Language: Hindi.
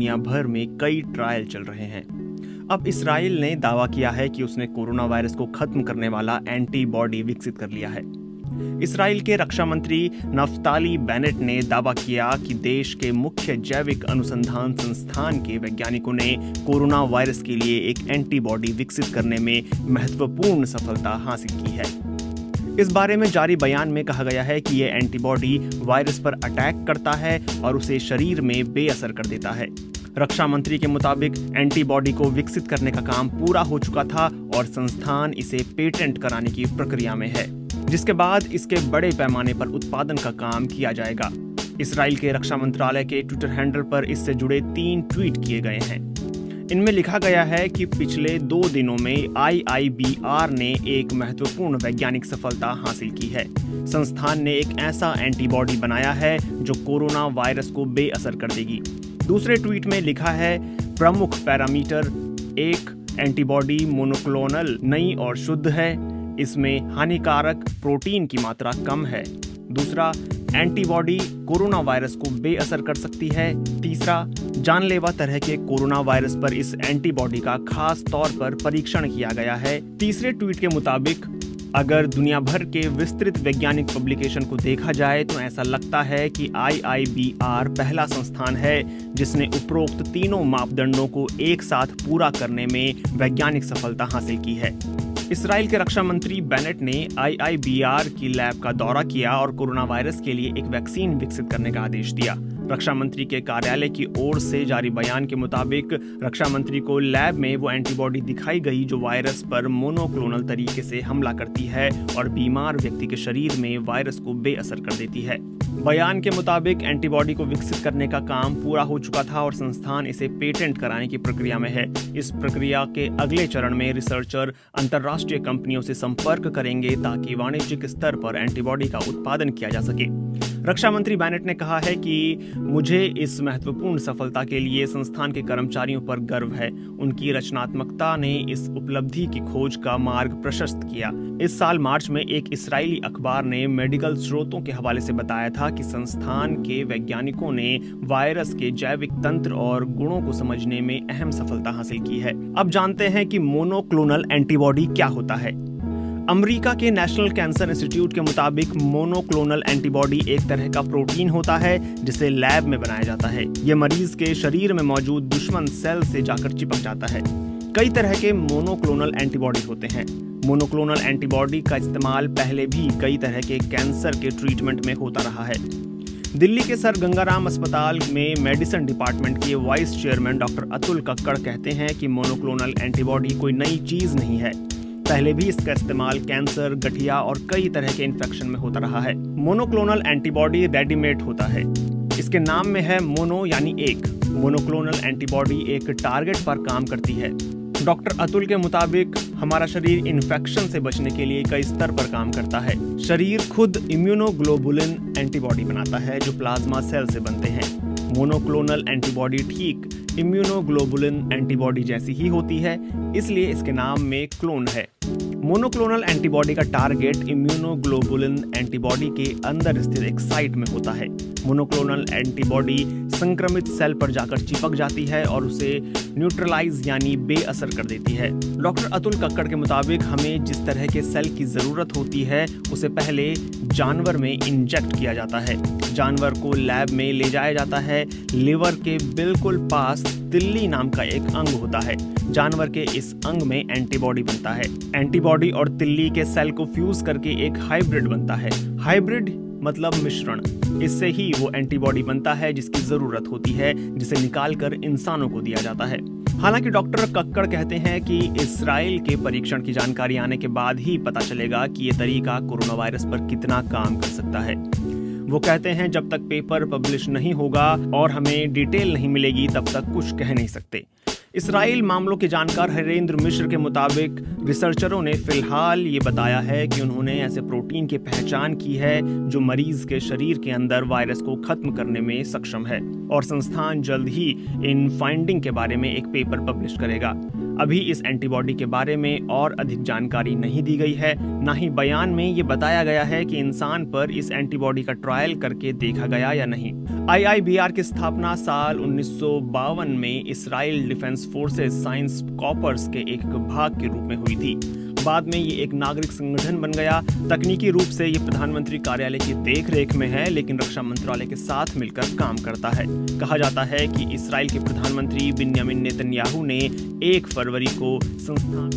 दुनिया भर में कई ट्रायल चल रहे हैं। अब इस्राइल ने दावा किया है कि उसने कोरोना वायरस को खत्म करने वाला एंटीबॉडी विकसित कर लिया है। इस्राइल के रक्षा मंत्री नफ्ताली बेनेट ने दावा किया कि देश के मुख्य जैविक अनुसंधान संस्थान के वैज्ञानिकों ने कोरोना वायरस के लिए एक एंटीबॉडी विकसित करने में महत्वपूर्ण सफलता हासिल की है। इस बारे में जारी बयान में कहा गया है कि यह एंटीबॉडी वायरस पर अटैक करता है और उसे शरीर में बेअसर कर देता है। रक्षा मंत्री के मुताबिक एंटीबॉडी को विकसित करने का काम पूरा हो चुका था और संस्थान इसे पेटेंट कराने की प्रक्रिया में है, जिसके बाद इसके बड़े पैमाने पर उत्पादन का काम किया जाएगा। इस्राइल के रक्षा मंत्रालय के ट्विटर हैंडल पर इससे जुड़े 3 ट्वीट किए गए हैं। इनमें लिखा गया है कि पिछले 2 दिनों में IIBR ने एक महत्वपूर्ण वैज्ञानिक सफलता हासिल की है। संस्थान ने एक ऐसा एंटीबॉडी बनाया है जो कोरोना वायरस को बेअसर कर देगी। दूसरे ट्वीट में लिखा है, प्रमुख पैरामीटर 1 एंटीबॉडी मोनोक्लोनल नई और शुद्ध है, इसमें हानिकारक प्रोटीन की मात्रा कम है। दूसरा, एंटीबॉडी कोरोना वायरस को बेअसर कर सकती है। तीसरा, जानलेवा तरह के कोरोना वायरस पर इस एंटीबॉडी का खास तौर पर परीक्षण किया गया है। तीसरे ट्वीट के मुताबिक अगर दुनिया भर के विस्तृत वैज्ञानिक पब्लिकेशन को देखा जाए तो ऐसा लगता है कि IIBR पहला संस्थान है जिसने उपरोक्त तीनों मापदंडों को एक साथ पूरा करने में वैज्ञानिक सफलता हासिल की है। इस्राइल के रक्षा मंत्री बेनेट ने IIBR की लैब का दौरा किया और कोरोना वायरस के लिए एक वैक्सीन विकसित करने का आदेश दिया। रक्षा मंत्री के कार्यालय की ओर से जारी बयान के मुताबिक रक्षा मंत्री को लैब में वो एंटीबॉडी दिखाई गई जो वायरस पर मोनोक्लोनल तरीके से हमला करती है और बीमार व्यक्ति के शरीर में वायरस को बेअसर कर देती है। बयान के मुताबिक एंटीबॉडी को विकसित करने का काम पूरा हो चुका था और संस्थान इसे पेटेंट कराने की प्रक्रिया में है। इस प्रक्रिया के अगले चरण में रिसर्चर अंतर्राष्ट्रीय कंपनियों से संपर्क करेंगे ताकि वाणिज्यिक स्तर पर एंटीबॉडी का उत्पादन किया जा सके। रक्षा मंत्री बेनेट ने कहा है कि मुझे इस महत्वपूर्ण सफलता के लिए संस्थान के कर्मचारियों पर गर्व है। उनकी रचनात्मकता ने इस उपलब्धि की खोज का मार्ग प्रशस्त किया। इस साल मार्च में एक इस्राएली अखबार ने मेडिकल स्रोतों के हवाले से बताया था कि संस्थान के वैज्ञानिकों ने वायरस के जैविक तंत्र और गुणों को समझने में अहम सफलता हासिल की है। अब जानते हैं कि मोनोक्लोनल एंटीबॉडी क्या होता है। अमेरिका के नेशनल कैंसर इंस्टीट्यूट के मुताबिक मोनोक्लोनल एंटीबॉडी एक तरह का प्रोटीन होता है जिसे लैब में बनाया जाता है। यह मरीज के शरीर में मौजूद दुश्मन सेल से जाकर चिपक जाता है। कई तरह के मोनोक्लोनल एंटीबॉडी होते हैं। मोनोक्लोनल एंटीबॉडी का इस्तेमाल पहले भी कई तरह के कैंसर के ट्रीटमेंट में होता रहा है। दिल्ली के सर गंगाराम अस्पताल में मेडिसिन डिपार्टमेंट के vice chairman doctor Atul Kakkar कहते हैं कि मोनोक्लोनल एंटीबॉडी कोई नई चीज नहीं है। पहले भी इसका इस्तेमाल कैंसर, गठिया और कई तरह के इन्फेक्शन में होता रहा है। मोनोक्लोनल एंटीबॉडी रेडीमेड होता है। इसके नाम में है मोनो यानी एक। मोनोक्लोनल एंटीबॉडी एक टारगेट पर काम करती है। डॉक्टर अतुल के मुताबिक हमारा शरीर इन्फेक्शन से बचने के लिए कई स्तर पर काम करता है। शरीर खुद इम्यूनोग्लोबुलिन एंटीबॉडी बनाता है जो प्लाज्मा सेल से बनते हैं। मोनोक्लोनल एंटीबॉडी ठीक इम्यूनोग्लोबुलिन एंटीबॉडी जैसी ही होती है, इसलिए इसके नाम में क्लोन है। मोनोक्लोनल एंटीबॉडी का टारगेट इम्यूनोग्लोबुलिन एंटीबॉडी के अंदर स्थित एक साइट में होता है। मोनोक्लोनल एंटीबॉडी संक्रमित सेल पर जाकर चिपक जाती है और उसे न्यूट्रलाइज यानी बेअसर कर देती है। डॉक्टर अतुल कक्कड़ के मुताबिक हमें जिस तरह के सेल की जरूरत होती है उसे पहले जानवर में इंजेक्ट किया जाता है। जानवर को लैब में ले जाया जाता है। लिवर के बिल्कुल पास तिल्ली नाम का एक अंग होता है। जानवर के इस अंग में एंटीबॉडी बनता है। एंटीबॉडी और तिल्ली के सेल को फ्यूज करके एक हाइब्रिड बनता है। हाइब्रिड मतलब मिश्रण। इससे ही वो एंटीबॉडी बनता है जिसकी जरूरत होती है, जिसे निकालकर इंसानों को दिया जाता है। हालांकि डॉक्टर कक्कड़ कहते हैं कि इस्राइल के परीक्षण की जानकारी आने के बाद ही पता चलेगा कि ये तरीका कोरोना वायरस पर कितना काम कर सकता है। वो कहते हैं जब तक पेपर पब्लिश नहीं होगा और हमें डिटेल नहीं मिलेगी तब तक कुछ कह नहीं सकते। इस्राइल मामलों के जानकार हरेंद्र मिश्र के मुताबिक रिसर्चरों ने फिलहाल ये बताया है कि उन्होंने ऐसे प्रोटीन की पहचान की है जो मरीज के शरीर के अंदर वायरस को खत्म करने में सक्षम है और संस्थान जल्द ही इन फाइंडिंग के बारे में एक पेपर पब्लिश करेगा। अभी इस एंटीबॉडी के बारे में और अधिक जानकारी नहीं दी गई है, ना ही बयान में ये बताया गया है कि इंसान पर इस एंटीबॉडी का ट्रायल करके देखा गया या नहीं। IIBR की स्थापना साल 1952 में Israel defence forces science corps के एक भाग के रूप में हुई थी। बाद में ये एक नागरिक संगठन बन गया। तकनीकी रूप से ये प्रधानमंत्री कार्यालय की देखरेख में है, लेकिन रक्षा मंत्रालय के साथ मिलकर काम करता है। कहा जाता है कि इसराइल के प्रधानमंत्री बिन्यामिन नेतन्याहू ने 1 फरवरी को संस्थान